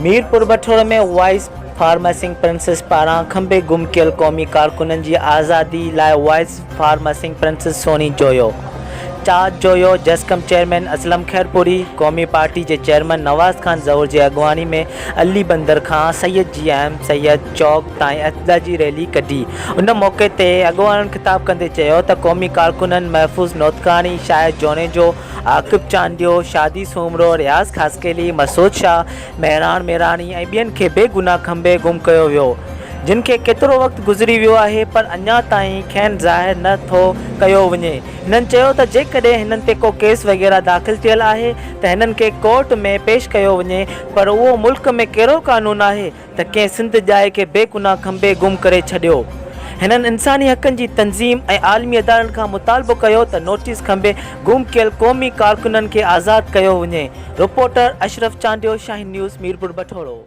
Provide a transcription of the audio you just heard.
मीरपुर बठोड़ में wise फार्मसिंग princess पारां खंबे गुम कयल क़ौमी कारकुननि जी आज़ादी लाइ वाइस फार्मसिंग प्रिंसेस सोनी जोयो। चार्ज जोयो जस्कम चेयरमैन असलम खैरपुरी क़ौमी पार्टी के चेयरमैन नवाज़ खान ज़हूर की अगवानी में अली बंदर खां सैयद जी अहम सैयद चौक ताईं एहतजाजी रैली कढी। उन मौके ते अगवान खिताब कंदे चयो त क़ौमी कारकुननि महफूज़ नोतकानी, शाहिद जोनेजो, आकिब चांडियो, शादी सूमरो, रियाज़ खासकेली, मसूद शाह, मेहरान मेरानी ऐं ॿियनि खे बेगुनाह खंबे गुम कयो वियो, जिन खे केतिरो वक़्तु गुज़री वियो आहे पर अञा ताईं खैन ज़ाहिर न थो कयो वञे। हिननि चयो त जेकॾहिं हिननि ते को केस वग़ैरह दाख़िल थियल आहे त हिननि खे कोर्ट में पेश कयो वञे, पर उहो मुल्क में कहिड़ो क़ानून आहे त कंहिं सिंध जाइ खे बेगुनाह खंबे गुम करे छॾियो। हिननि इंसानी हक़नि जी तंज़ीम ऐं आलमी अदालतनि खां मुतालबो कयो त नोटिस खंबे गुम कयल क़ौमी कारकुननि खे आज़ादु कयो वञे। रिपोर्टर अशरफ चांडियो, शाहीन न्यूज़, मीरपुर बठोड़ो।